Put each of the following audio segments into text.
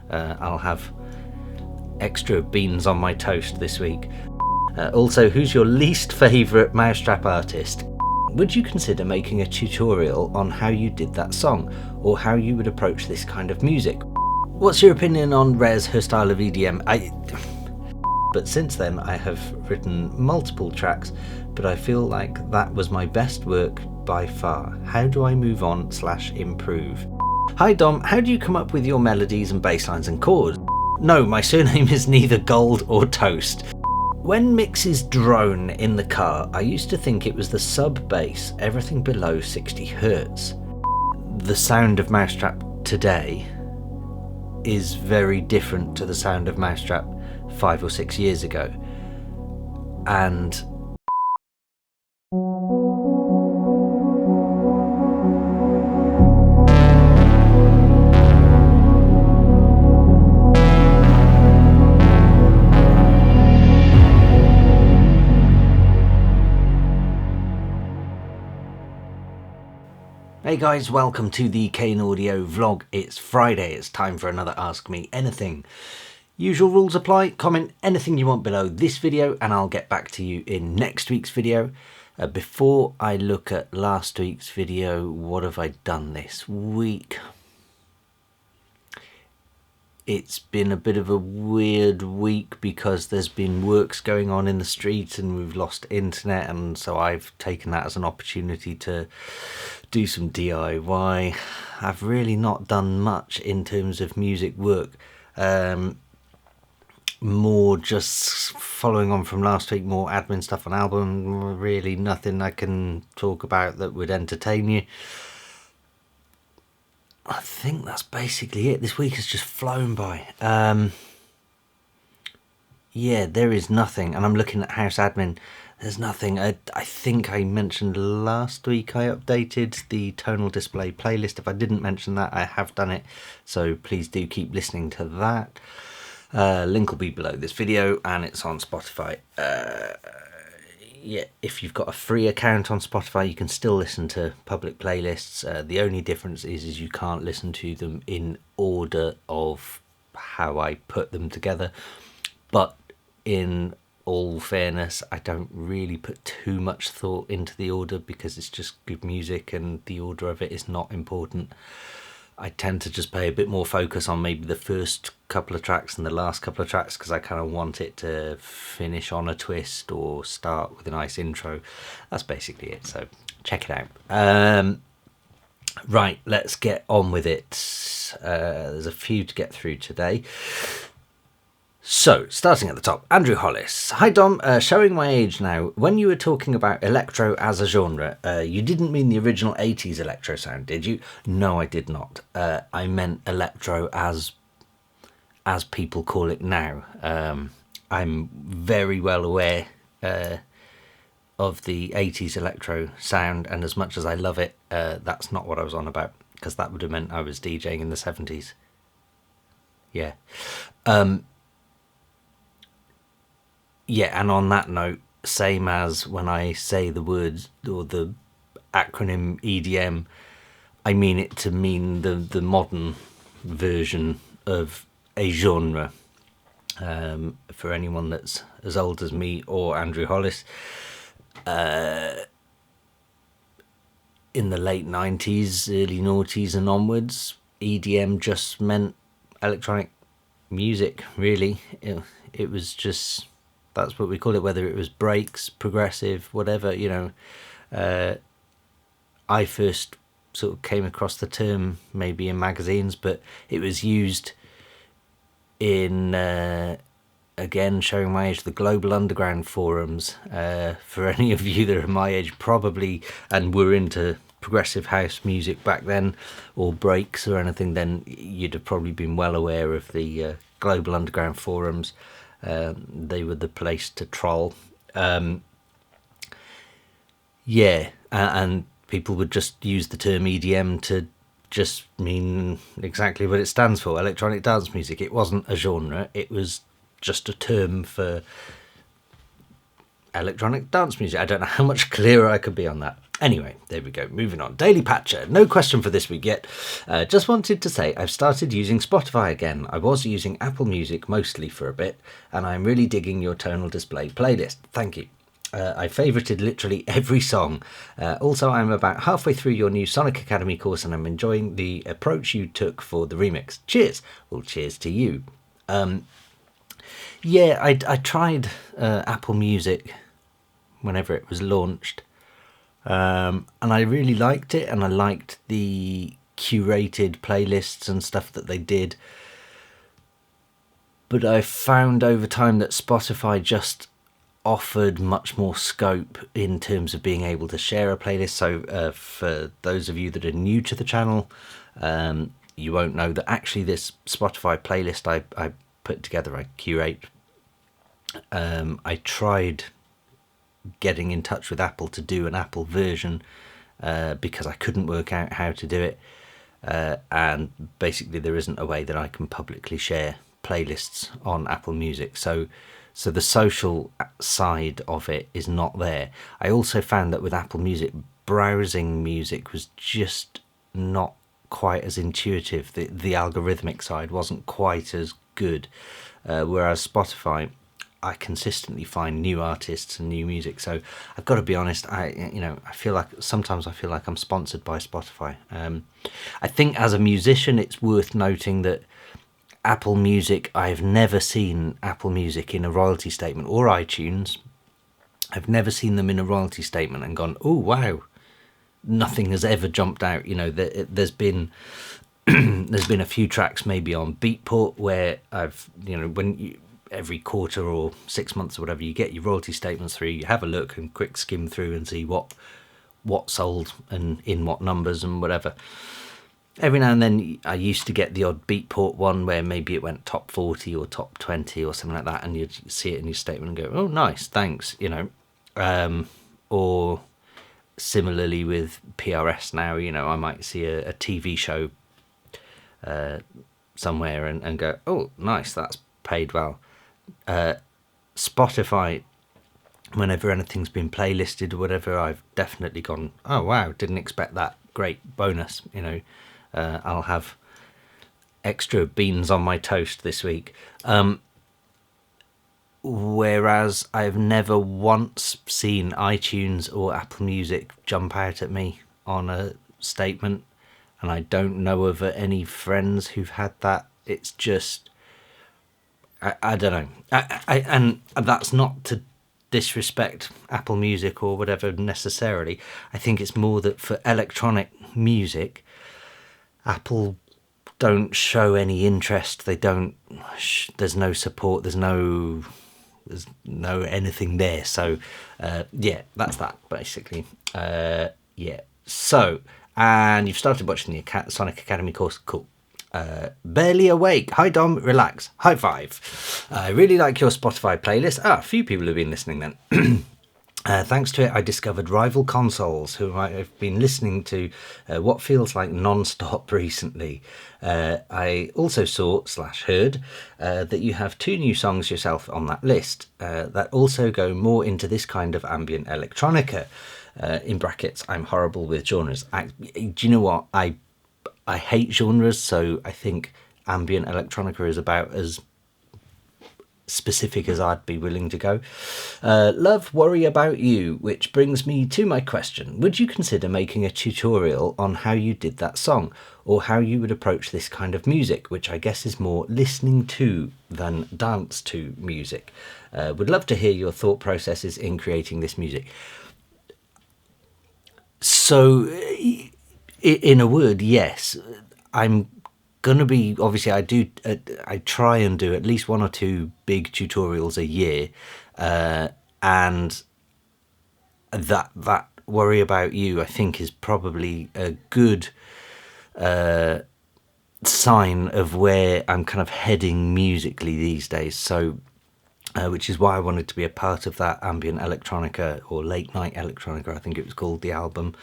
I'll have extra beans on my toast this week. Also, who's your least favourite Mousetrap artist? Would you consider making a tutorial on how you did that song, or how you would approach this kind of music? What's your opinion on Rez, her style of EDM? But since then I have written multiple tracks, but I feel like that was my best work by far. How do I move on / improve? Hi Dom, how do you come up with your melodies and bass lines and chords? No, my surname is neither Gold or Toast. When mixes drone in the car, I used to think it was the sub bass, everything below 60 Hz. The sound of Mousetrap today is very different to the sound of Mousetrap 5 or 6 years ago. And hey guys, welcome to the Kane Audio vlog. It's Friday, it's time for another Ask Me Anything. Usual rules apply, comment anything you want below this video and I'll get back to you in next week's video. Before I look at last week's video, what have I done this week? It's been a bit of a weird week because there's been works going on in the street and we've lost internet, and so I've taken that as an opportunity to do some DIY. I've really not done much in terms of music work. More just following on from last week, more admin stuff on album, really nothing I can talk about that would entertain you. I think that's basically it. This week has just flown by. Yeah, there is nothing, and I'm looking at house admin. There's nothing. I think I mentioned last week I updated the tonal display playlist. If I didn't mention that, I have done it, so please do keep listening to that. Link will be below this video and it's on Spotify. Yeah, if you've got a free account on Spotify, you can still listen to public playlists. The only difference is you can't listen to them in order of how I put them together. But in all fairness, I don't really put too much thought into the order because it's just good music and the order of it is not important. I tend to just pay a bit more focus on maybe the first couple of tracks and the last couple of tracks because I kind of want it to finish on a twist or start with a nice intro. That's basically it, so check it out. Right, let's get on with it. There's a few to get through today. So, starting at the top, Andrew Hollis. Hi Dom, showing my age now. When you were talking about electro as a genre, you didn't mean the original 80s electro sound, did you? No, I did not. I meant electro as people call it now. I'm very well aware of the 80s electro sound, and as much as I love it, that's not what I was on about, because that would have meant I was DJing in the 70s. Yeah. Yeah, and on that note, same as when I say the words or the acronym EDM, I mean it to mean the modern version of a genre. For anyone that's as old as me or Andrew Hollis, in the late 90s, early noughties and onwards, EDM just meant electronic music, really. It was just... that's what we call it, whether it was breaks, progressive, whatever, you know. I first sort of came across the term maybe in magazines, but it was used in, again, showing my age, the Global Underground forums. For any of you that are my age probably, and were into progressive house music back then, or breaks or anything, then you'd have probably been well aware of the Global Underground forums. They were the place to troll. Yeah, and people would just use the term EDM to just mean exactly what it stands for, electronic dance music. It wasn't a genre, it was just a term for electronic dance music. I don't know how much clearer I could be on that. Anyway, there we go. Moving on. Daily Patcher. No question for this week yet. Just wanted to say I've started using Spotify again. I was using Apple Music mostly for a bit, and I'm really digging your tonal display playlist. Thank you. I favorited literally every song. Also, I'm about halfway through your new Sonic Academy course, and I'm enjoying the approach you took for the remix. Cheers. Well, cheers to you. Yeah, I tried Apple Music whenever it was launched. And I really liked it, and I liked the curated playlists and stuff that they did. But I found over time that Spotify just offered much more scope in terms of being able to share a playlist. So for those of you that are new to the channel, you won't know that actually this Spotify playlist I put together, I curate. I tried getting in touch with Apple to do an Apple version because I couldn't work out how to do it, and basically there isn't a way that I can publicly share playlists on Apple Music, so the social side of it is not there. I also found that with Apple Music, browsing music was just not quite as intuitive. The algorithmic side wasn't quite as good, whereas Spotify, I consistently find new artists and new music. So I've got to be honest, I feel like sometimes I'm sponsored by Spotify. I think as a musician, it's worth noting that Apple Music, I've never seen Apple Music in a royalty statement, or iTunes. I've never seen them in a royalty statement and gone, oh wow, nothing has ever jumped out. There's been a few tracks maybe on Beatport where I've, every quarter or 6 months or whatever, you get your royalty statements through, you have a look and quick skim through and see what sold and in what numbers and whatever. Every now and then I used to get the odd Beatport one where maybe it went top 40 or top 20 or something like that, and you'd see it in your statement and go, oh nice, thanks, or similarly with PRS now, I might see a TV show somewhere and go, oh nice, that's paid well. Spotify, whenever anything's been playlisted or whatever, I've definitely gone, oh wow, didn't expect that, great bonus. I'll have extra beans on my toast this week, whereas I've never once seen iTunes or Apple Music jump out at me on a statement, and I don't know of any friends who've had that. It's just, I don't know. And that's not to disrespect Apple Music or whatever necessarily. I think it's more that for electronic music, Apple don't show any interest. They don't. There's no support. There's no anything there. So yeah, that's that basically. Yeah. So, and you've started watching the Sonic Academy course. Cool. Barely awake. Hi Dom, relax. High five. I really like your Spotify playlist. A few people have been listening then. Thanks to it, I discovered Rival Consoles, who I've been listening to what feels like non-stop recently. I also saw/heard that you have 2 new songs yourself on that list that also go more into this kind of ambient electronica. In brackets, I'm horrible with genres. Do you know what? I hate genres, so I think ambient electronica is about as specific as I'd be willing to go. Love Worry About You, which brings me to my question. Would you consider making a tutorial on how you did that song, or how you would approach this kind of music, which I guess is more listening to than dance to music? Would love to hear your thought processes in creating this music. So, in a word, yes. I'm gonna be, obviously I try and do at least 1 or 2 big tutorials a year, and that Worry About You, I think, is probably a good sign of where I'm kind of heading musically these days. So which is why I wanted to be a part of that ambient electronica, or late night electronica, I think it was called, the album,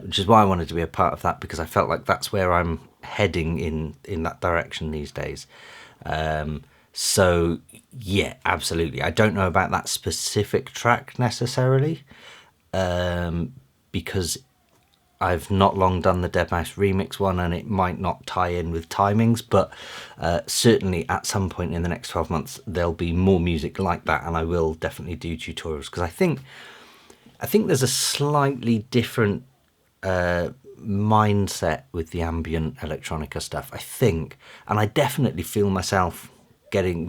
which is why I wanted to be a part of that, because I felt like that's where I'm heading in that direction these days. So yeah, absolutely. I don't know about that specific track necessarily, because I've not long done the deadmau5 remix one, and it might not tie in with timings, but certainly at some point in the next 12 months there'll be more music like that, and I will definitely do tutorials, because I think there's a slightly different mindset with the ambient electronica stuff, I think, and I definitely feel myself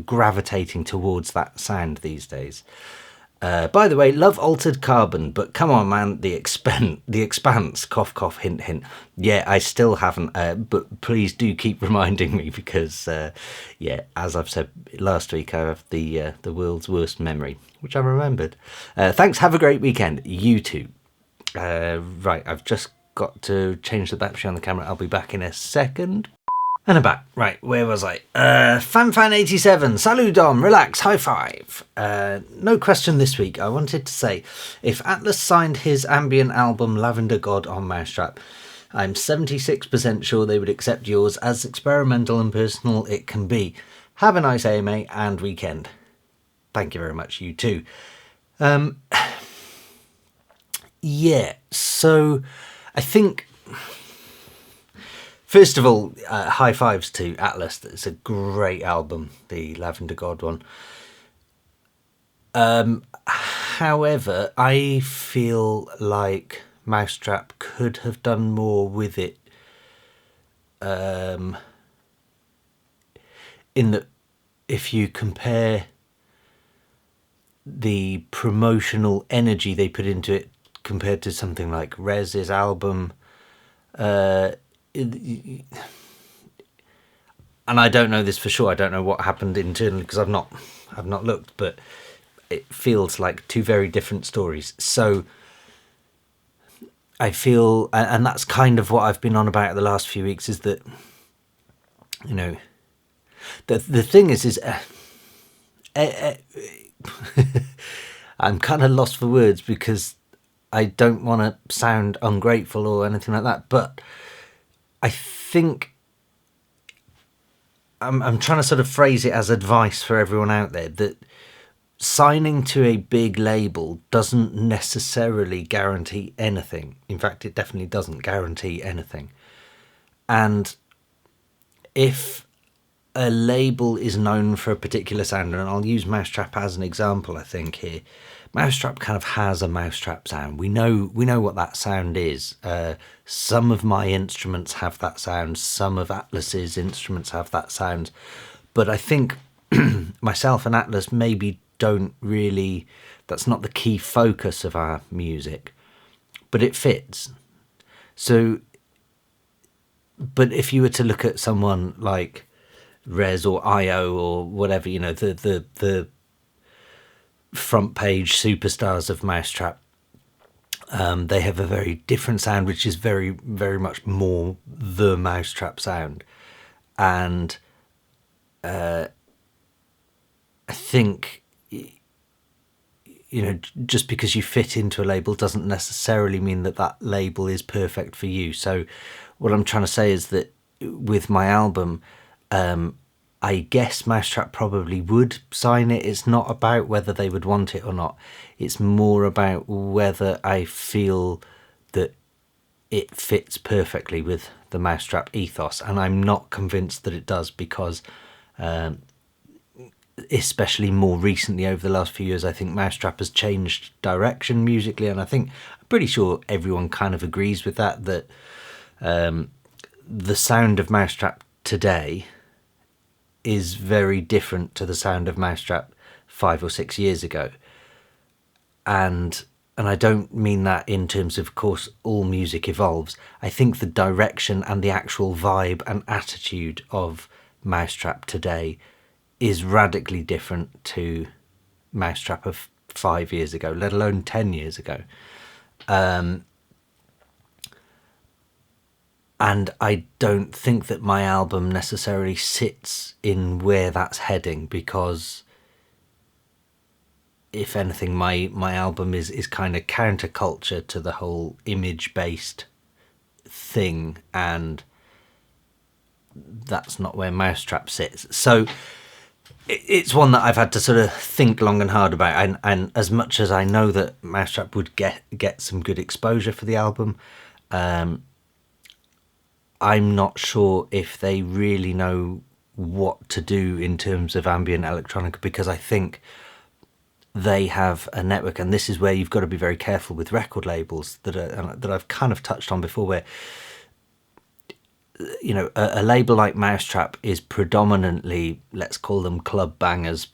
gravitating towards that sound these days. By the way, love Altered Carbon, but come on, man, the Expanse, cough, cough, hint, hint. Yeah, I still haven't, but please do keep reminding me, because, as I've said last week, I have the world's worst memory, which I remembered. Thanks, have a great weekend. You too. Right, I've just got to change the battery on the camera. I'll be back in a second. And I'm back. Right, where was I? FanFan87, salut Dom, relax, high five. No question this week. I wanted to say, if Atlas signed his ambient album Lavender God on Mousetrap, I'm 76% sure they would accept yours, as experimental and personal it can be. Have a nice AMA and weekend. Thank you very much, you too. Yeah, so I think... First of all, high fives to Atlas. It's a great album, the Lavender God one. However, I feel like Mousetrap could have done more with it. In that, if you compare the promotional energy they put into it compared to something like Rez's album, and I don't know this for sure. I don't know what happened internally, because I've not looked, but it feels like two very different stories. So I feel, and that's kind of what I've been on about the last few weeks, is that, you know, the thing is I'm kind of lost for words, because I don't want to sound ungrateful or anything like that, but I think I'm trying to sort of phrase it as advice for everyone out there, that signing to a big label doesn't necessarily guarantee anything. In fact, it definitely doesn't guarantee anything. And if a label is known for a particular sound, and I'll use Mousetrap as an example, I think here, Mousetrap kind of has a Mousetrap sound. We know what that sound is. Some of my instruments have that sound. Some of Atlas's instruments have that sound. But I think myself and Atlas maybe don't really... That's not the key focus of our music. But it fits. So... But if you were to look at someone like Rez or IO or whatever, you know, the front page superstars of Mousetrap, they have a very different sound, which is very, very much more the Mousetrap sound. And I think, you know, just because you fit into a label doesn't necessarily mean that that label is perfect for you. So what I'm trying to say is that with my album, I guess Mousetrap probably would sign it. It's not about whether they would want it or not. It's more about whether I feel that it fits perfectly with the Mousetrap ethos. And I'm not convinced that it does, because especially more recently over the last few years, I think Mousetrap has changed direction musically. And I'm pretty sure everyone kind of agrees with that, that the sound of Mousetrap today is very different to the sound of Mousetrap 5 or 6 years ago. And I don't mean that in terms of course, all music evolves. I think the direction and the actual vibe and attitude of Mousetrap today is radically different to Mousetrap of 5 years ago, let alone 10 years ago. And I don't think that my album necessarily sits in where that's heading, because if anything, my album is kind of counterculture to the whole image-based thing, and that's not where Mousetrap sits. So it's one that I've had to sort of think long and hard about, and as much as I know that Mousetrap would get some good exposure for the album, I'm not sure if they really know what to do in terms of ambient electronica, because I think they have a network, and this is where you've got to be very careful with record labels that I've kind of touched on before, where a label like Mousetrap is predominantly, let's call them club bangers.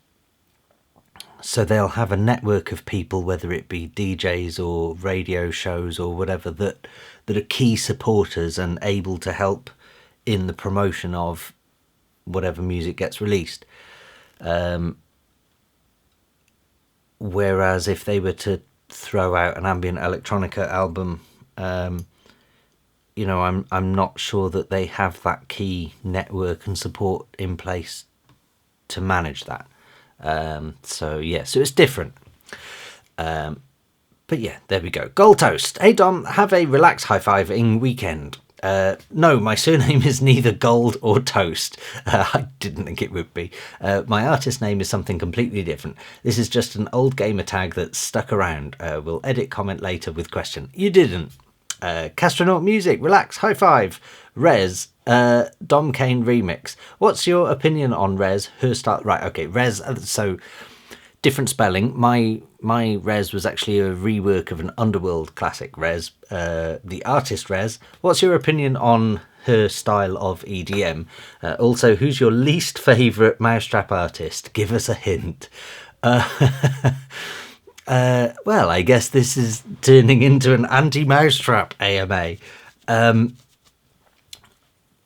So they'll have a network of people, whether it be DJs or radio shows or whatever, that are key supporters and able to help in the promotion of whatever music gets released. Whereas if they were to throw out an ambient electronica album, I'm not sure that they have that key network and support in place to manage that. So it's different. But yeah, there we go. Gold Toast. Hey Dom, have a relaxed high-fiving weekend. No, my surname is neither Gold or Toast. I didn't think it would be. My artist name is something completely different. This is just an old gamer tag that's stuck around. We'll edit comment later with question. You didn't. Castronaut Music, relax, high five. Rez, Dom Kane remix. What's your opinion on Rez? Her style, right? Okay, Rez. So different spelling. My Rez was actually a rework of an Underworld classic. Rez, the artist Rez. What's your opinion on her style of EDM? Also, who's your least favourite Mousetrap artist? Give us a hint. Well, I guess this is turning into an anti-Mousetrap AMA.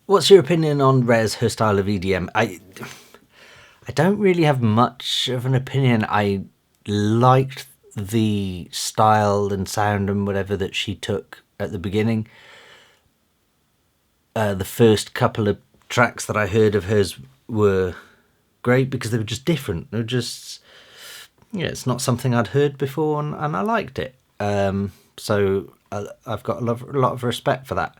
What's your opinion on Rez, her style of EDM? I don't really have much of an opinion. I liked the style and sound and whatever that she took at the beginning. The first couple of tracks that I heard of hers were great because they were just different. They were just... it's not something I'd heard before, and I liked it. So I've got a lot of respect for that.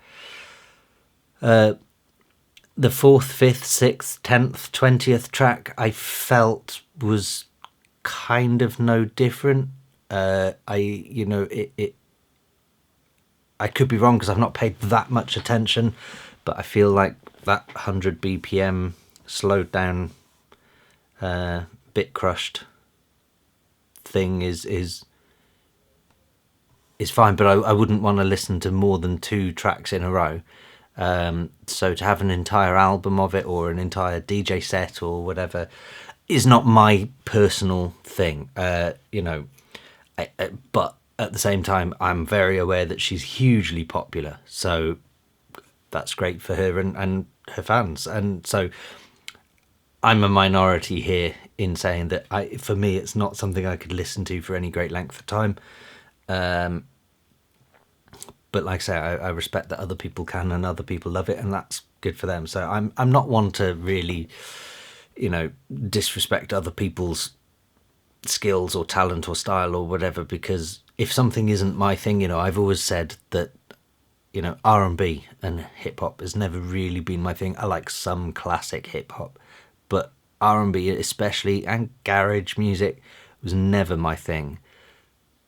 The 4th, 5th, 6th, 10th, 20th track I felt was kind of no different. I could be wrong because I've not paid that much attention, but I feel like that 100 BPM slowed down, bit crushed thing is fine, but I wouldn't want to listen to more than 2 tracks in a row. So to have an entire album of it or an entire DJ set or whatever is not my personal thing. But at the same time, I'm very aware that she's hugely popular, so that's great for her and her fans. And so I'm a minority here in saying that for me, it's not something I could listen to for any great length of time. But like I say, I respect that other people can and other people love it, and that's good for them. So I'm not one to really, disrespect other people's skills or talent or style or whatever, because if something isn't my thing, I've always said that, R&B and hip hop has never really been my thing. I like some classic hip hop, but R&B especially and garage music was never my thing.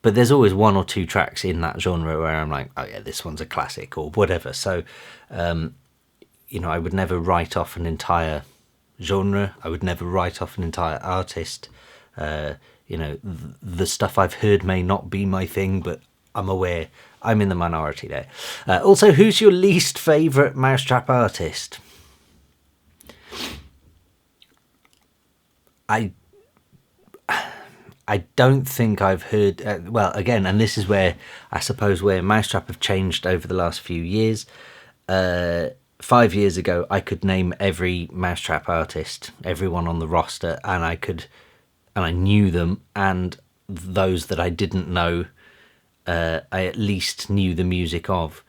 But there's always 1 or 2 tracks in that genre where I'm like, oh yeah, this one's a classic or whatever. So, I would never write off an entire genre. I would never write off an entire artist. The stuff I've heard may not be my thing, but I'm aware I'm in the minority there. Also, who's your least favourite Mousetrap artist? I don't think I've heard... well, again, and this is where I suppose where Mousetrap have changed over the last few years. 5 years ago, I could name every Mousetrap artist, everyone on the roster, and I knew them, and those that I didn't know, I at least knew the music of.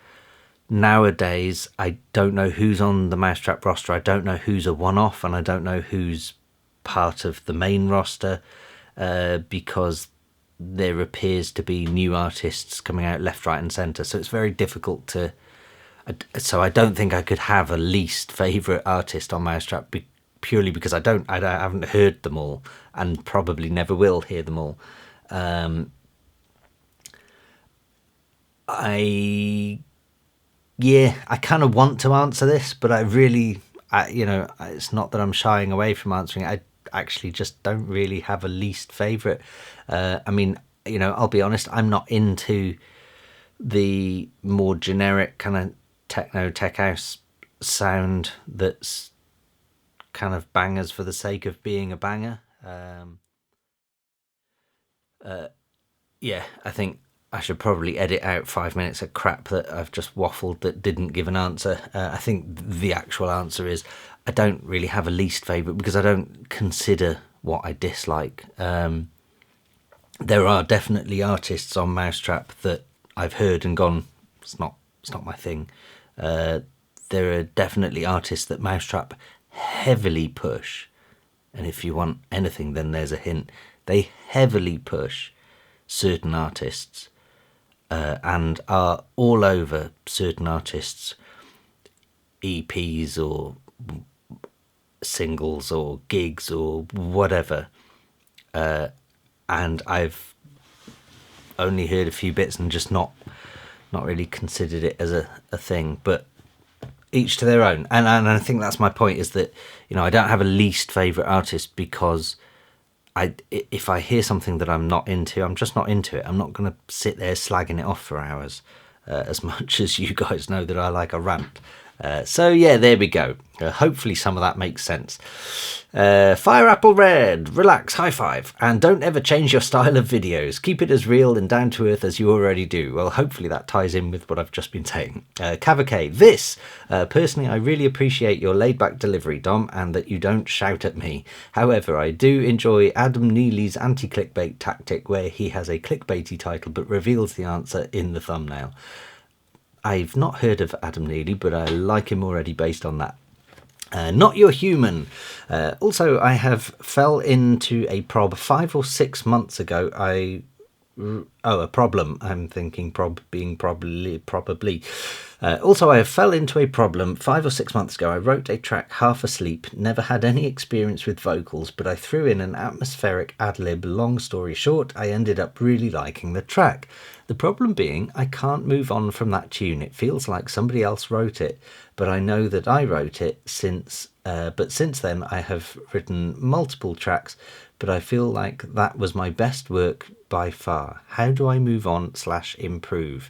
Nowadays, I don't know who's on the Mousetrap roster. I don't know who's a one-off, and I don't know who's part of the main roster. Because there appears to be new artists coming out left, right and centre. So it's very difficult to... So I don't think I could have a least favourite artist on Mousetrap purely because I haven't heard them all, and probably never will hear them all. I kind of want to answer this, but it's not that I'm shying away from answering it. I actually just don't really have a least favorite. I'll be honest, I'm not into the more generic kind of techno tech house sound that's kind of bangers for the sake of being a banger. I think I should probably edit out 5 minutes of crap that I've just waffled that didn't give an answer. I think the actual answer is I don't really have a least favourite because I don't consider what I dislike. There are definitely artists on Mousetrap that I've heard and gone, it's not my thing. There are definitely artists that Mousetrap heavily push, and if you want anything, then there's a hint. They heavily push certain artists and are all over certain artists' EPs or singles or gigs or whatever. And I've only heard a few bits and just not really considered it as a thing, but each to their own. And I think that's my point, is that, I don't have a least favourite artist because if I hear something that I'm not into, I'm just not into it. I'm not going to sit there slagging it off for hours, as much as you guys know that I like a rant. So there we go. Hopefully some of that makes sense. Fire Apple Red, relax, high five, and don't ever change your style of videos. Keep it as real and down to earth as you already do. Well, hopefully that ties in with what I've just been saying. Cavacay, personally, I really appreciate your laid back delivery, Dom, and that you don't shout at me. However, I do enjoy Adam Neely's anti-clickbait tactic, where he has a clickbaity title but reveals the answer in the thumbnail. I've not heard of Adam Neely, but I like him already based on that. Not Your Human. Also, I have fell into a 5 or 6 months ago. A problem. I'm thinking probably. Also, I fell into a problem 5 or 6 months ago. I wrote a track half asleep, never had any experience with vocals, but I threw in an atmospheric ad-lib. Long story short, I ended up really liking the track. The problem being, I can't move on from that tune. It feels like somebody else wrote it, but I know that I wrote it since then I have written multiple tracks, but I feel like that was my best work by far. How do I move on / improve?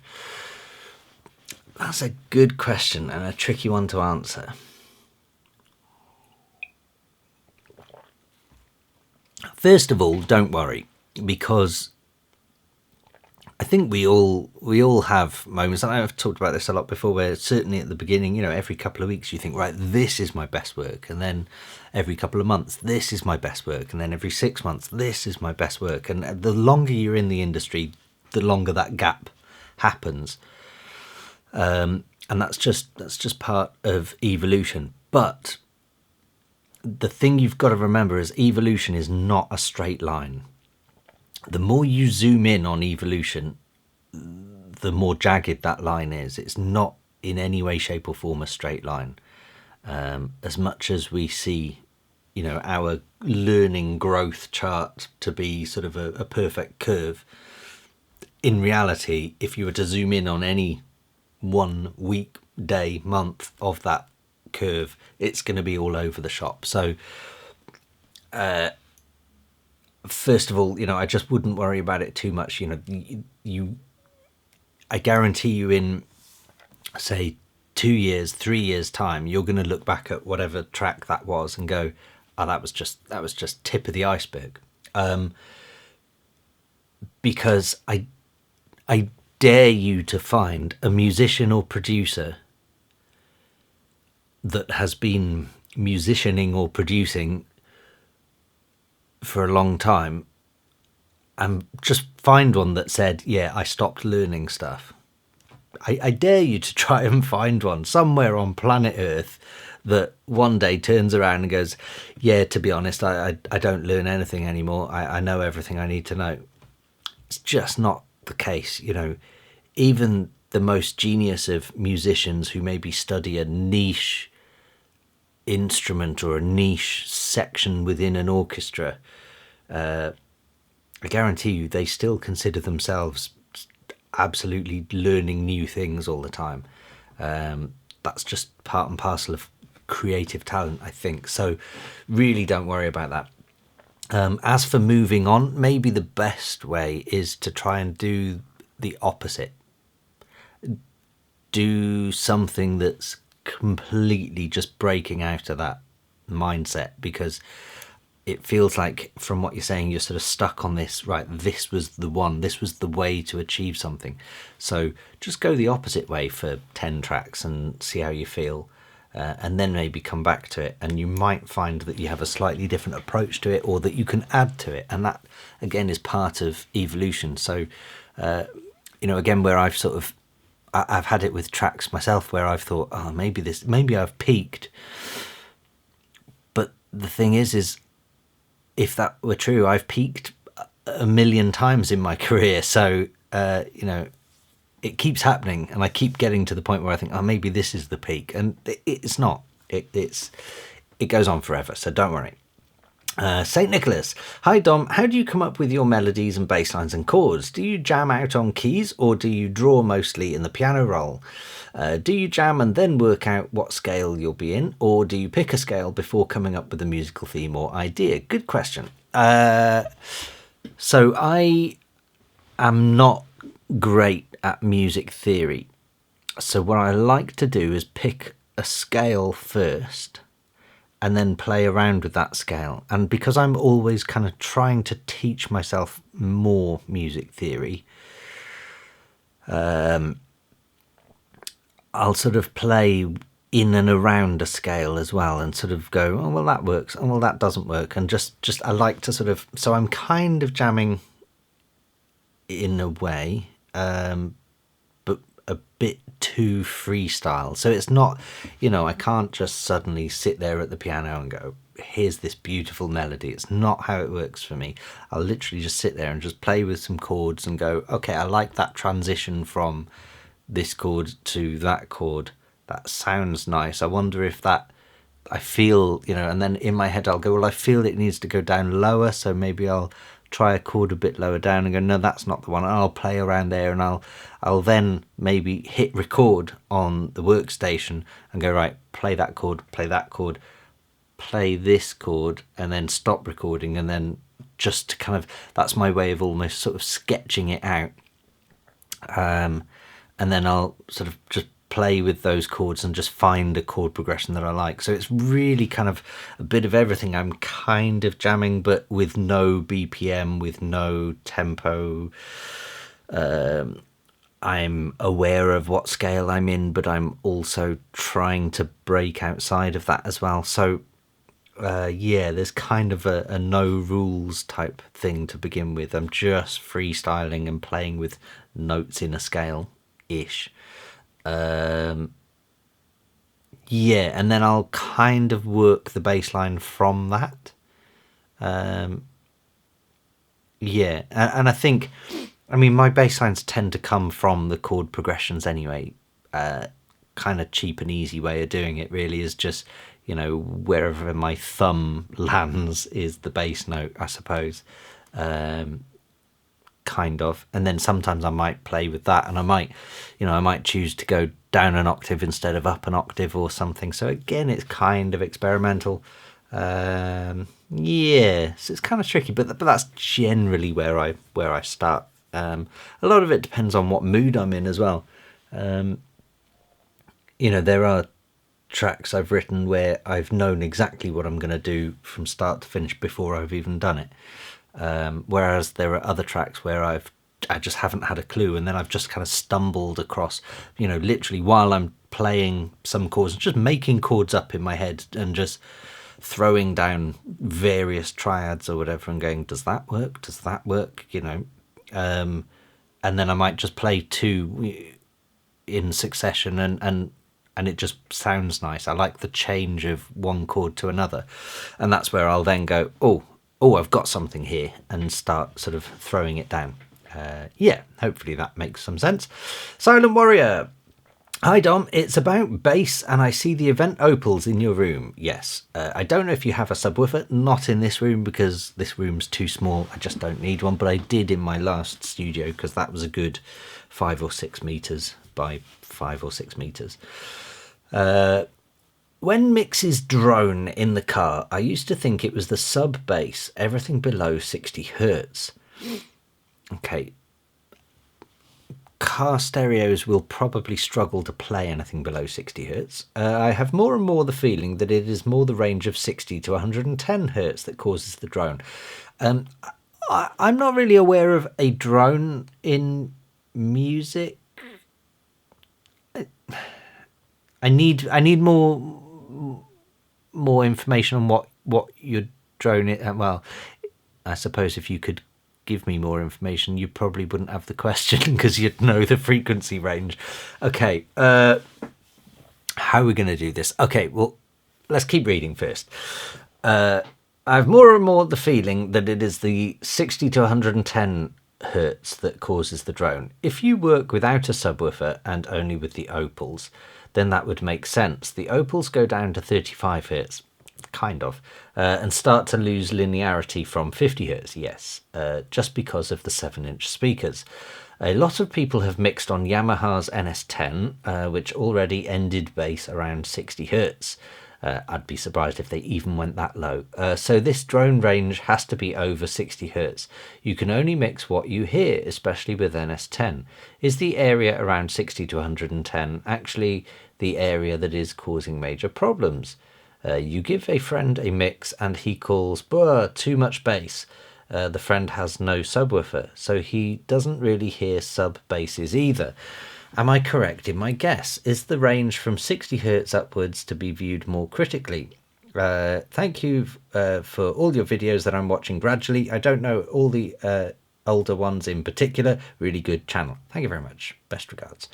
That's a good question and a tricky one to answer. First of all, don't worry, because I think we all have moments, and I've talked about this a lot before, where certainly at the beginning, every couple of weeks you think, right, this is my best work, and then every couple of months, this is my best work, and then every 6 months, this is my best work. And the longer you're in the industry, the longer that gap happens, and that's just part of evolution. But the thing you've got to remember is evolution is not a straight line. The more you zoom in on evolution, the more jagged that line is. It's not in any way, shape or form a straight line. As much as we see, our learning growth chart to be sort of a perfect curve, in reality, if you were to zoom in on any 1 week, day, month of that curve, it's going to be all over the shop. So, first of all, I just wouldn't worry about it too much. I guarantee you, in say 2 years, 3 years time, you're going to look back at whatever track that was and go, oh, that was just tip of the iceberg. Because I dare you to find a musician or producer that has been musicianing or producing for a long time, and just find one that said, yeah, I stopped learning stuff. I dare you to try and find one somewhere on planet Earth that one day turns around and goes, yeah, to be honest, I don't learn anything anymore. I know everything I need to know. It's just not the case. Even the most genius of musicians who maybe study a niche instrument or a niche section within an orchestra, I guarantee you they still consider themselves absolutely learning new things all the time. That's just part and parcel of creative talent, I think. So really don't worry about that. As for moving on, maybe the best way is to try and do the opposite. Do something that's completely just breaking out of that mindset, because it feels like from what you're saying, you're sort of stuck on this, right, this was the one, this was the way to achieve something. So just go the opposite way for 10 tracks and see how you feel. And then maybe come back to it, and you might find that you have a slightly different approach to it, or that you can add to it. And that, again, is part of evolution. So, again, where I've had it with tracks myself where I've thought, oh, maybe I've peaked. But the thing is if that were true, I've peaked a million times in my career. So, it keeps happening, and I keep getting to the point where I think, oh, maybe this is the peak, and it's not. It goes on forever, so don't worry. St. Nicholas, hi Dom, how do you come up with your melodies and bass lines and chords? Do you jam out on keys, or do you draw mostly in the piano roll? Do you jam and then work out what scale you'll be in, or do you pick a scale before coming up with a musical theme or idea? Good question. So I am not great at music theory. So what I like to do is pick a scale first and then play around with that scale. And because I'm always kind of trying to teach myself more music theory, I'll sort of play in and around a scale as well, and sort of go, oh, well, that works, oh, well, that doesn't work. And just I like to sort of, so I'm kind of jamming in a way, but a bit too freestyle. So it's not, I can't just suddenly sit there at the piano and go, here's this beautiful melody. It's not how it works for me. I'll literally just sit there and just play with some chords and go, okay, I like that transition from this chord to that chord. That sounds nice. I wonder if that, I feel, and then in my head I'll go, well, I feel it needs to go down lower, so maybe I'll try a chord a bit lower down and go, no, that's not the one. And I'll play around there, and I'll then maybe hit record on the workstation and go, right, play that chord, play this chord, and then stop recording. And then just to kind of, that's my way of almost sort of sketching it out. And then I'll sort of just play with those chords and just find a chord progression that I like. So it's really kind of a bit of everything. I'm kind of jamming, but with no BPM, with no tempo. I'm aware of what scale I'm in, but I'm also trying to break outside of that as well. So there's kind of a no rules type thing to begin with. I'm just freestyling and playing with notes in a scale-ish. And then I'll kind of work the bass line from that. And I think, my bass lines tend to come from the chord progressions anyway. Kind of cheap and easy way of doing it really is just, wherever my thumb lands is the bass note, I suppose. Kind of, and then sometimes I might play with that, and I might choose to go down an octave instead of up an octave or something. So again, it's kind of experimental. So it's kind of tricky, but that's generally where I start. A lot of it depends on what mood I'm in as well. There are tracks I've written where I've known exactly what I'm going to do from start to finish before I've even done it. Whereas there are other tracks where I just haven't had a clue, and then I've just kind of stumbled across, literally while I'm playing some chords, just making chords up in my head and just throwing down various triads or whatever and going, does that work? Does that work? And then I might just play two in succession and it just sounds nice. I like the change of one chord to another. And that's where I'll then go, oh, I've got something here, and start sort of throwing it down. Hopefully that makes some sense. Silent Warrior, Hi Dom, it's about bass and I see the event opals in your room. Yes, I don't know if you have a subwoofer, not in this room because this room's too small, I just don't need one, but I did in my last studio because that was a good 5 or 6 meters by 5 or 6 meters. When mixes drone in the car, I used to think it was the sub bass, everything below 60 hertz. Okay, car stereos will probably struggle to play anything below 60 hertz. I have more and more the feeling that it is more the range of 60 to 110 hertz that causes the drone. I'm not really aware of a drone in music. I need more information on what your drone is. Well, I suppose if you could give me more information, you probably wouldn't have the question because you'd know the frequency range. Okay, how are we going to do this? Okay, well, let's keep reading first. I have more and more the feeling that it is the 60 to 110 hertz that causes the drone. If you work without a subwoofer and only with the opals, then that would make sense. The opals go down to 35 hertz. Kind of, and start to lose linearity from 50 hertz, yes, just because of the 7-inch speakers. A lot of people have mixed on Yamaha's NS10, which already ended bass around 60 hertz. I'd be surprised if they even went that low. So this drone range has to be over 60 hertz. You can only mix what you hear, especially with NS10. Is the area around 60 to 110 actually the area that is causing major problems? You give a friend a mix and he calls, "Bruh, too much bass." The friend has no subwoofer, so he doesn't really hear sub basses either. Am I correct in my guess? Is the range from 60 hertz upwards to be viewed more critically? Thank you for all your videos that I'm watching gradually. I don't know all the older ones in particular. Really good channel. Thank you very much. Best regards.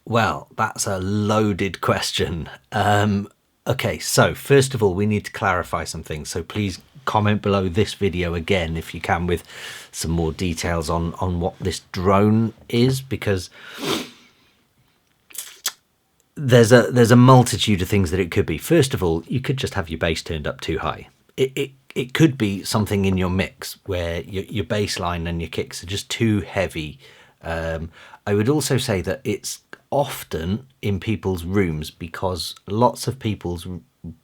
Well, that's a loaded question. Okay, so first of all, we need to clarify some things. So please comment below this video again if you can with some more details on what this drone is, because there's a multitude of things that it could be. First of all, you could just have your bass turned up too high. It could be something in your mix where your bass line and your kicks are just too heavy. I would also say that it's often in people's rooms because lots of people's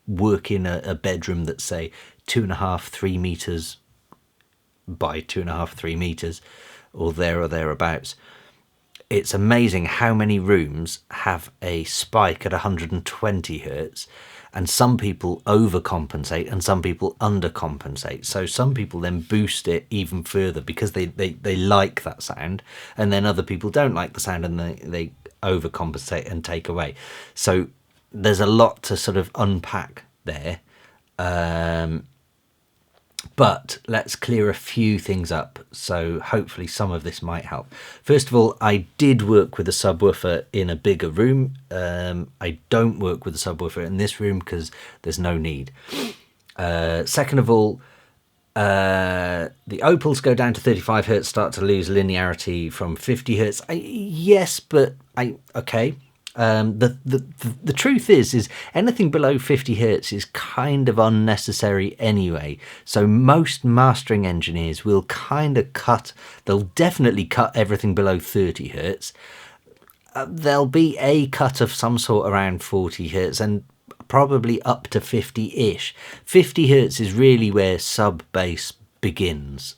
work in a bedroom that's say 2.5-3 meters by 2.5-3 meters or thereabouts. It's amazing how many rooms have a spike at 120 hertz, and some people overcompensate and some people undercompensate. So some people then boost it even further because they like that sound, and then other people don't like the sound and they overcompensate and take away. So there's a lot to sort of unpack there. But let's clear a few things up, so hopefully some of this might help. First of all, I did work with a subwoofer in a bigger room. I don't work with a subwoofer in this room because there's no need. Second of all, the opals go down to 35 hertz, start to lose linearity from 50 hertz. Yes, but okay. The truth is anything below 50 hertz is kind of unnecessary anyway. So most mastering engineers will kind of they'll definitely cut everything below 30 hertz. There'll be a cut of some sort around 40 hertz and probably up to 50-ish. 50 hertz is really where sub bass begins.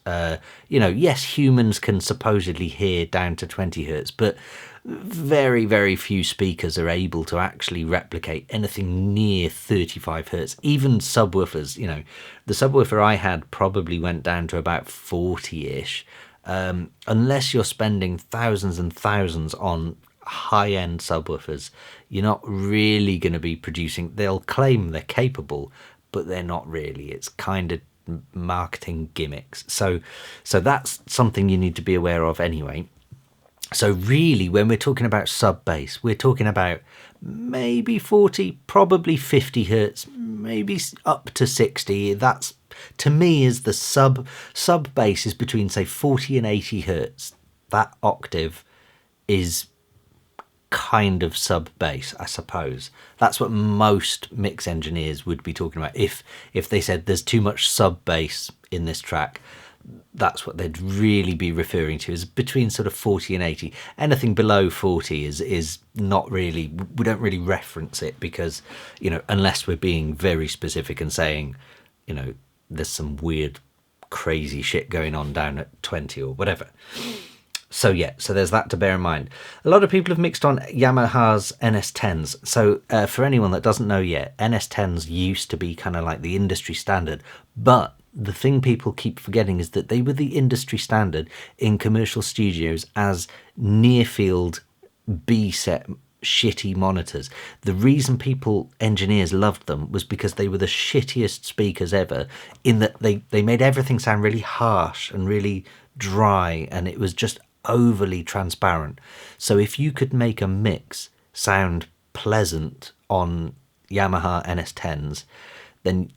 Yes, humans can supposedly hear down to 20 hertz, but very, very few speakers are able to actually replicate anything near 35 hertz. Even subwoofers, the subwoofer I had probably went down to about 40-ish. Unless you're spending thousands and thousands on high-end subwoofers, you're not really going to be producing. They'll claim they're capable, but they're not really. It's kind of marketing gimmicks. So that's something you need to be aware of anyway. So really, when we're talking about sub bass, we're talking about maybe 40, probably 50 hertz, maybe up to 60. That's, to me, is the sub bass is between say 40 and 80 hertz. That octave is kind of sub bass, I suppose. That's what most mix engineers would be talking about. If they said there's too much sub bass in this track, that's what they'd really be referring to, is between sort of 40 and 80. Anything below 40 is not really, we don't really reference it, because, you know, unless we're being very specific and saying, you know, there's some weird crazy shit going on down at 20 or whatever. So yeah, so there's that to bear in mind. A lot of people have mixed on Yamaha's NS10s. So for anyone that doesn't know yet, NS10s used to be kind of like the industry standard, but the thing people keep forgetting is that they were the industry standard in commercial studios as near-field B-set shitty monitors. The reason engineers loved them was because they were the shittiest speakers ever, in that they made everything sound really harsh and really dry, and it was just overly transparent. So if you could make a mix sound pleasant on Yamaha NS10s, then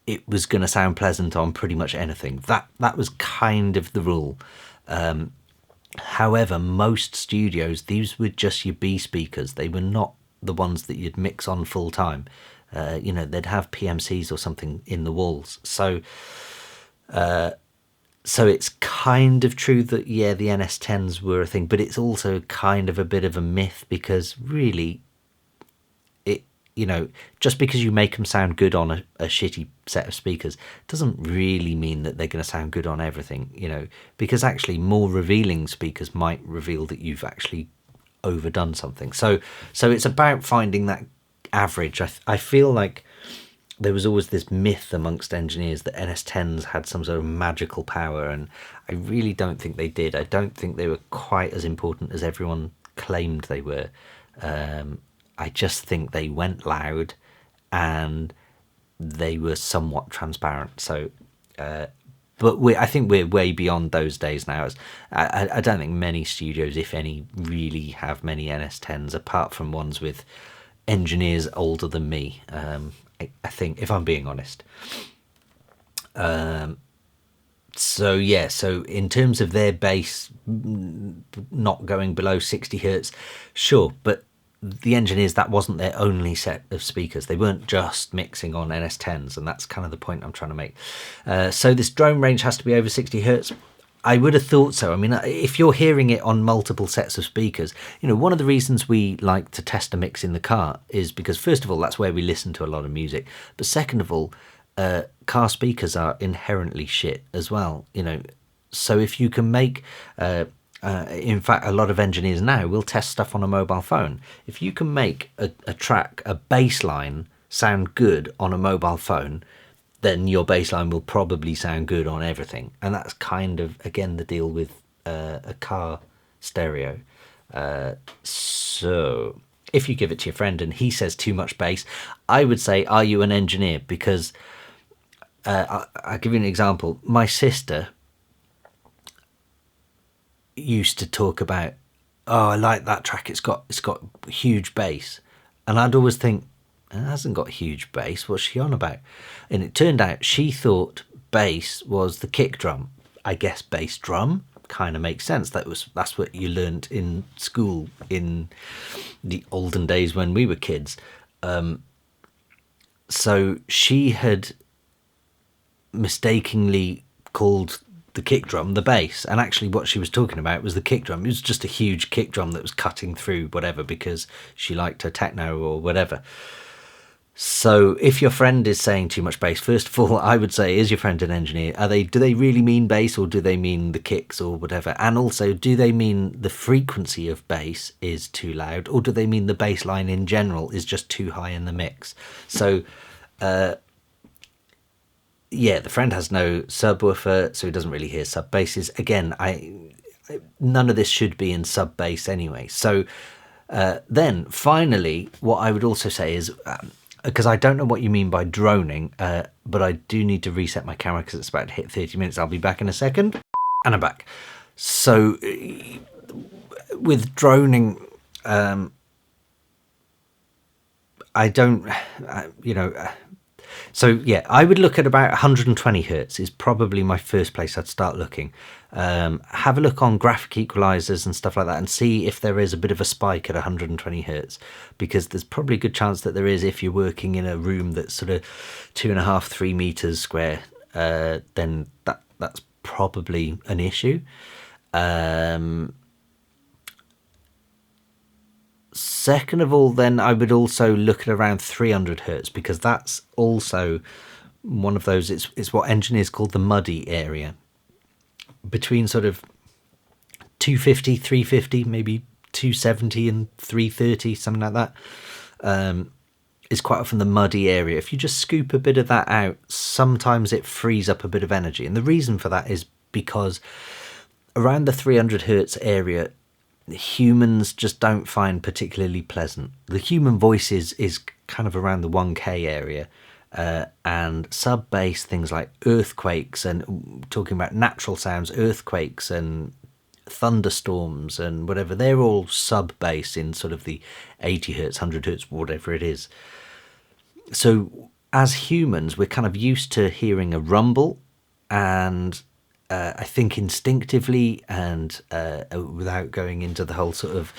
it was going to sound pleasant on pretty much anything. That was kind of the rule. However, most studios, these were just your B speakers. They were not the ones that you'd mix on full time. You know, they'd have PMCs or something in the walls. So it's kind of true that, yeah, the NS10s were a thing, but it's also kind of a bit of a myth, because really, you know, just because you make them sound good on a shitty set of speakers doesn't really mean that they're going to sound good on everything, you know, because actually more revealing speakers might reveal that you've actually overdone something. So it's about finding that average. I feel like there was always this myth amongst engineers that NS10s had some sort of magical power, and I really don't think they did. I don't think they were quite as important as everyone claimed they were. I just think they went loud and they were somewhat transparent. So, but I think we're way beyond those days now. I don't think many studios, if any, really have many NS10s, apart from ones with engineers older than me. I think, if I'm being honest. So yeah, so in terms of their bass not going below 60 hertz, sure, but the engineers, that wasn't their only set of speakers. They weren't just mixing on NS10s, and that's kind of the point I'm trying to make. So this drone range has to be over 60 hertz. I would have thought so. I mean, if you're hearing it on multiple sets of speakers, you know, one of the reasons we like to test a mix in the car is because, first of all, that's where we listen to a lot of music. But second of all, car speakers are inherently shit as well, you know. So if you can make... in fact, a lot of engineers now will test stuff on a mobile phone. If you can make a track, a bass line, sound good on a mobile phone, then your bass line will probably sound good on everything. And that's kind of, again, the deal with a car stereo. So if you give it to your friend and he says too much bass, I would say, are you an engineer? Because I'll give you an example. My sister used to talk about, oh, I like that track, it's got huge bass, and I'd always think, it hasn't got huge bass, what's she on about? And it turned out she thought bass was the kick drum. I guess bass drum kind of makes sense. That's what you learnt in school in the olden days when we were kids. So she had mistakenly called the kick drum the bass, and actually what she was talking about was the kick drum. It was just a huge kick drum that was cutting through whatever, because she liked her techno or whatever. So if your friend is saying too much bass, first of all, I would say, is your friend an engineer? Do they really mean bass, or do they mean the kicks or whatever? And also, do they mean the frequency of bass is too loud, or do they mean the bass line in general is just too high in the mix? So yeah, the friend has no subwoofer, so he doesn't really hear sub basses. Again, none of this should be in sub bass anyway. So then finally, what I would also say is, because I don't know what you mean by droning, but I do need to reset my camera because it's about to hit 30 minutes. I'll be back in a second. And I'm back. So with droning, I don't, So yeah, I would look at about 120 hertz is probably my first place I'd start looking. Have a look on graphic equalizers and stuff like that and see if there is a bit of a spike at 120 hertz, because there's probably a good chance that there is if you're working in a room that's sort of 2.5-3 meters square. Then that's probably an issue. Second of all, then I would also look at around 300 hertz, because that's also one of those, it's what engineers call the muddy area, between sort of 250, 350, maybe 270 and 330, something like that. Is quite often the muddy area. If you just scoop a bit of that out, sometimes it frees up a bit of energy. And the reason for that is because around the 300 hertz area, humans just don't find particularly pleasant. The human voice is kind of around the 1K area, and sub bass, things like earthquakes, and talking about natural sounds, earthquakes and thunderstorms and whatever, they're all sub bass in sort of the 80 hertz, 100 hertz, whatever it is. So as humans, we're kind of used to hearing a rumble, and I think instinctively, and without going into the whole sort of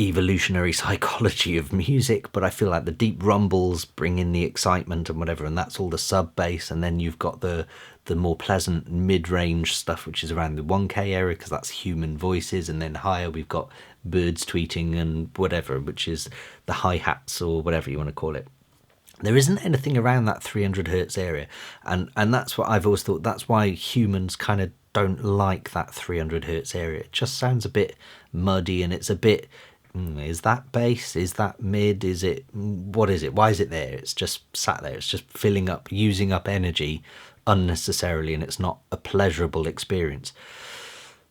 evolutionary psychology of music, but I feel like the deep rumbles bring in the excitement and whatever, and that's all the sub bass. And then you've got the more pleasant mid-range stuff, which is around the 1K area, because that's human voices. And then higher we've got birds tweeting and whatever, which is the hi-hats or whatever you want to call it. There isn't anything around that 300 hertz area, and that's what I've always thought. That's why humans kind of don't like that 300 hertz area. It just sounds a bit muddy, and it's a bit, is that bass? Is that mid? Is it, what is it? Why is it there? It's just sat there. It's just filling up, using up energy unnecessarily, and it's not a pleasurable experience.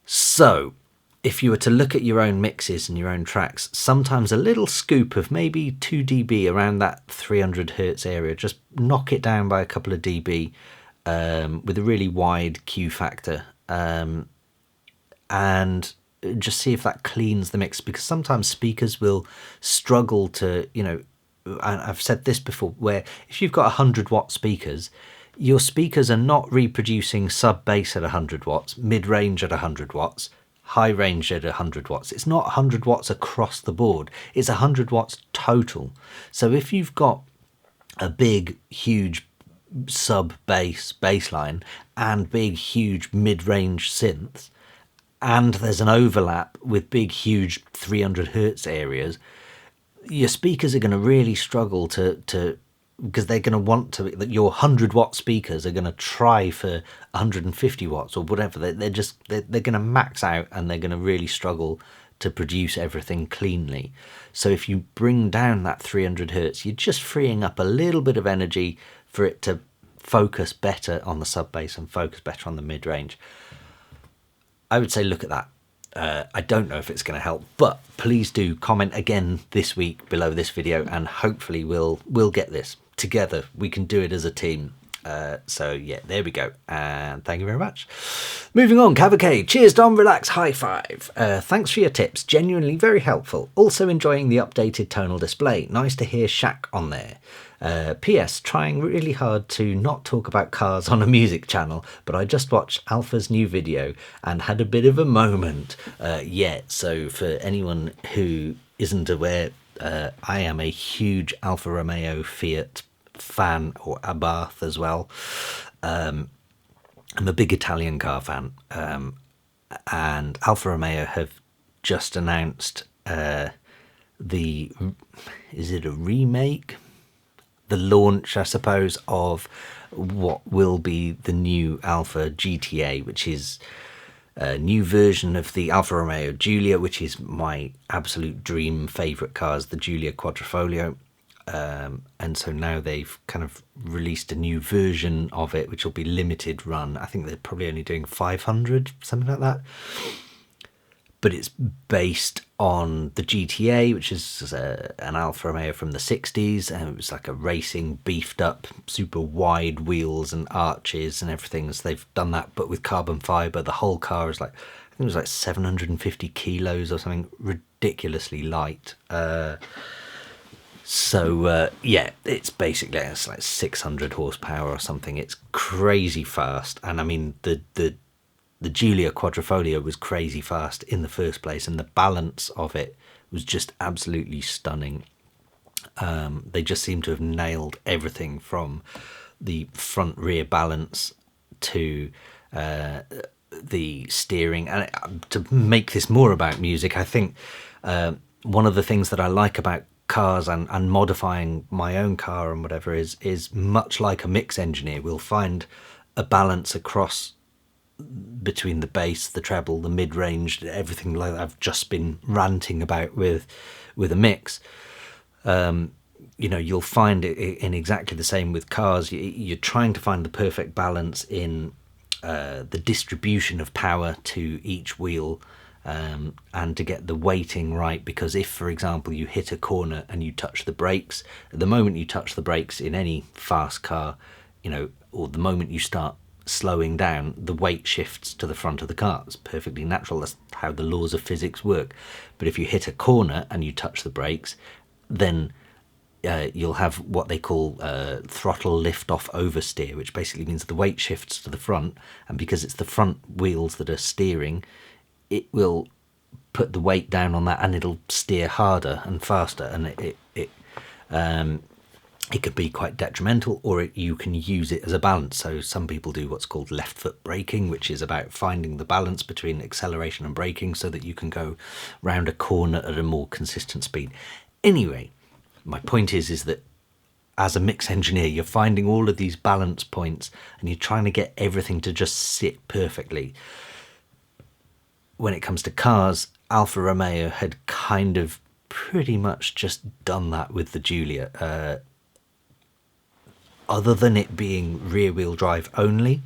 So if you were to look at your own mixes and your own tracks, sometimes a little scoop of maybe 2 dB around that 300 hertz area, just knock it down by a couple of dB with a really wide Q factor, and just see if that cleans the mix. Because sometimes speakers will struggle to, and I've said this before, where if you've got 100 watt speakers, your speakers are not reproducing sub bass at 100 watts, mid range at 100 watts, high range at 100 watts. It's not 100 watts across the board. It's 100 watts total. So if you've got a big, huge sub bass line and big, huge mid-range synths, and there's an overlap with big, huge 300 hertz areas, your speakers are going to really struggle to because they're going to want to, that your 100 watt speakers are going to try for 150 watts or whatever. They're going to max out, and they're going to really struggle to produce everything cleanly. So if you bring down that 300 hertz, you're just freeing up a little bit of energy for it to focus better on the sub bass and focus better on the mid range. I would say look at that. I don't know if it's going to help, but please do comment again this week below this video, and hopefully we'll get this together. We can do it as a team. So yeah, there we go, and thank you very much. Moving on, Cavalcade. Cheers, Dom. Relax. High five. Thanks for your tips. Genuinely very helpful. Also enjoying the updated tonal display. Nice to hear Shaq on there. P.S. Trying really hard to not talk about cars on a music channel, but I just watched Alpha's new video and had a bit of a moment. So for anyone who isn't aware, I am a huge Alfa Romeo Fiat fan, or Abarth as well. I'm a big Italian car fan, and Alfa Romeo have just announced is it a remake? The launch, I suppose, of what will be the new Alfa GTA, which is a new version of the Alfa Romeo Giulia, which is my absolute dream favourite cars, the Giulia Quadrifoglio. And so now they've kind of released a new version of it, which will be limited run. I think they're probably only doing 500, something like that. But it's based on the GTA, which is an Alfa Romeo from the 60s, and it was like a racing, beefed up, super wide wheels and arches and everything. So they've done that, but with carbon fibre. The whole car is like, I think it was like 750 kilos or something, ridiculously light. So yeah, it's like 600 horsepower or something. It's crazy fast, and I mean the Giulia Quadrifoglio was crazy fast in the first place, and the balance of it was just absolutely stunning. They just seem to have nailed everything from the front rear balance to the steering. And to make this more about music, I think one of the things that I like about cars and modifying my own car and whatever is much like a mix engineer will find a balance across between the bass, the treble, the mid-range, everything like that I've just been ranting about with a mix. You'll find it in exactly the same with cars. You're trying to find the perfect balance in the distribution of power to each wheel, and to get the weighting right, because if, for example, you hit a corner and you touch the brakes, the moment you touch the brakes in any fast car, or the moment you start slowing down, the weight shifts to the front of the car. It's perfectly natural. That's how the laws of physics work. But if you hit a corner and you touch the brakes, then you'll have what they call throttle lift-off oversteer, which basically means the weight shifts to the front, and because it's the front wheels that are steering, it will put the weight down on that, and it'll steer harder and faster, and it could be quite detrimental, or you can use it as a balance. So some people do what's called left foot braking, which is about finding the balance between acceleration and braking so that you can go round a corner at a more consistent speed. Anyway, my point is that as a mix engineer, you're finding all of these balance points and you're trying to get everything to just sit perfectly. When it comes to cars, Alfa Romeo had kind of pretty much just done that with the Giulia. Other than it being rear-wheel drive only,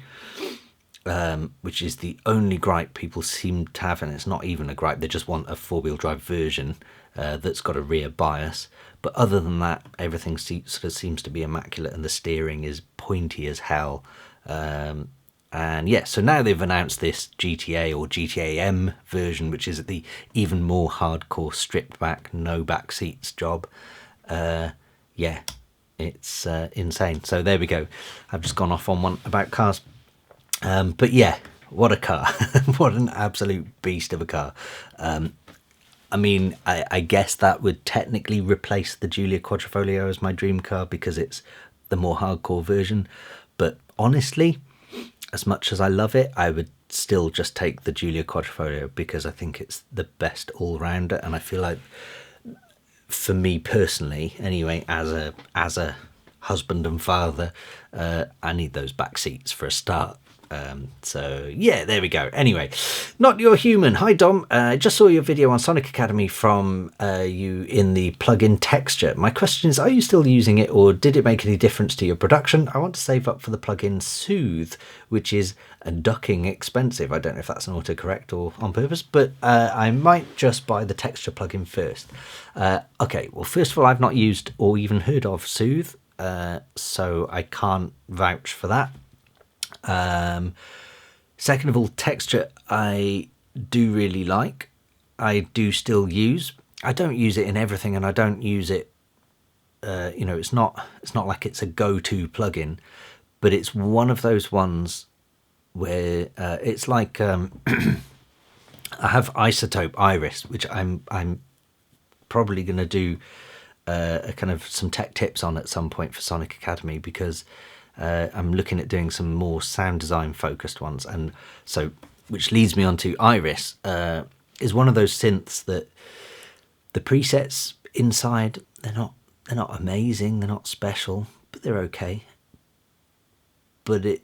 which is the only gripe people seem to have, and it's not even a gripe, they just want a four-wheel drive version that's got a rear bias. But other than that, everything sort of seems to be immaculate, and the steering is pointy as hell. And yeah, so now they've announced this GTA or GTA M version, which is the even more hardcore, stripped back, no back seats job. Yeah, it's insane. So there we go. I've just gone off on one about cars. But yeah, what a car. What an absolute beast of a car. I mean, I guess that would technically replace the Giulia Quadrifoglio as my dream car because it's the more hardcore version. But honestly, as much as I love it, I would still just take the Giulia Quadrifoglio because I think it's the best all-rounder. And I feel like, for me personally, anyway, as a husband and father, I need those back seats for a start. So yeah, there we go. Anyway, Not Your Human. Hi Dom, I just saw your video on Sonic Academy from you in the plugin texture. My question is, are you still using it, or did it make any difference to your production? I want to save up for the plugin Soothe, which is a ducking expensive. I don't know if that's an autocorrect or on purpose, but I might just buy the texture plugin first. Okay, well, first of all, I've not used or even heard of Soothe, so I can't vouch for that. Second of all, texture I do really like. I do still use. I don't use it in everything, and I don't use it. It's not like it's a go-to plugin, but it's one of those ones where it's like I have Isotope Iris, which I'm probably going to do a kind of some tech tips on at some point for Sonic Academy, because I'm looking at doing some more sound design focused ones, and so which leads me on to Iris. Is one of those synths that the presets inside, they're not amazing, they're not special, but they're okay. But the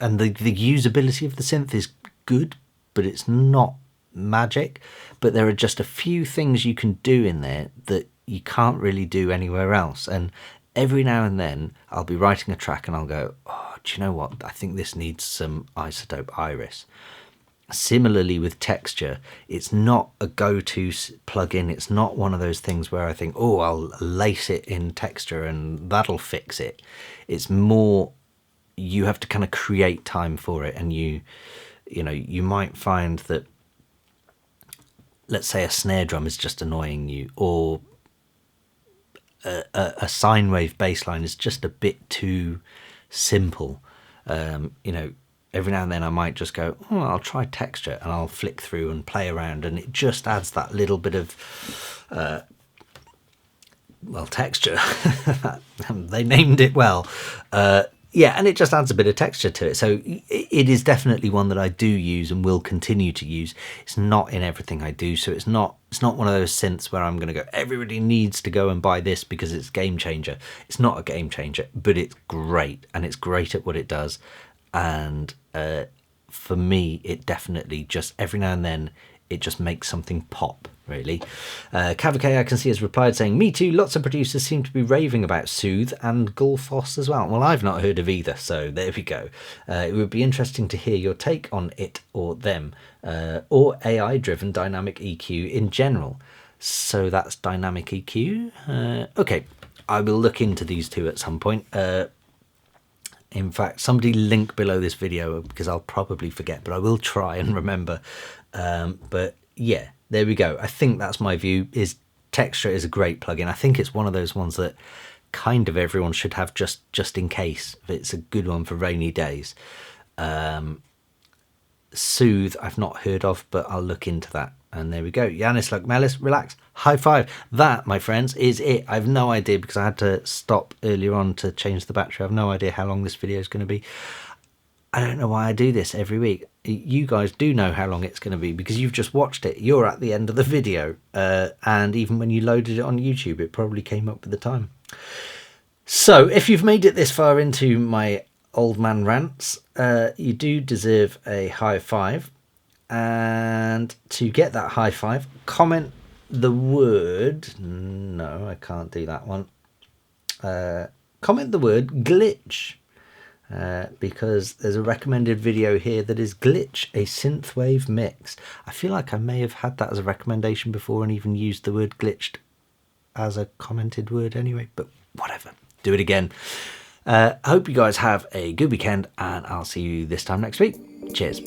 usability of the synth is good, but it's not magic. But there are just a few things you can do in there that you can't really do anywhere else, and every now and then I'll be writing a track and I'll go, oh, do you know what? I think this needs some Isotope Iris. Similarly with texture, it's not a go-to plugin. It's not one of those things where I think, oh, I'll lace it in texture and that'll fix it. It's more, you have to kind of create time for it, and you might find that, let's say a snare drum is just annoying you, or a sine wave bass line is just a bit too simple. You know, every now and then I might just go, oh, I'll try texture, and I'll flick through and play around, and it just adds that little bit of well, texture. They named it well. Yeah, and it just adds a bit of texture to it. So it is definitely one that I do use and will continue to use. It's not in everything I do, so it's not one of those synths where I'm going to go, everybody needs to go and buy this because it's a game changer. It's not a game changer, but it's great, and it's great at what it does. And for me, it definitely just, every now and then, it just makes something pop, really. Kavake, I can see, has replied saying, me too, lots of producers seem to be raving about Soothe and Gullfoss as well. Well, I've not heard of either, so there we go. It would be interesting to hear your take on it or them, or AI-driven dynamic EQ in general. So that's dynamic EQ. Okay, I will look into these two at some point. In fact, somebody link below this video because I'll probably forget, but I will try and remember. But yeah, there we go. I think that's my view, is Texture is a great plugin. I think it's one of those ones that kind of everyone should have just in case. It's a good one for rainy days. Soothe, I've not heard of, but I'll look into that. And there we go. Yanis Melis, relax. High five. That, my friends, is it. I have no idea because I had to stop earlier on to change the battery. I have no idea how long this video is going to be. I don't know why I do this every week. You guys do know how long it's going to be because you've just watched it. You're at the end of the video. And even when you loaded it on YouTube, it probably came up with the time. So if you've made it this far into my old man rants, you do deserve a high five. And to get that high five, comment the word, no, I can't do that one. Comment the word glitch, because there's a recommended video here that is Glitch, a synthwave mix. I feel like I may have had that as a recommendation before and even used the word glitched as a commented word anyway, but whatever, do it again. I hope you guys have a good weekend, and I'll see you this time next week. Cheers.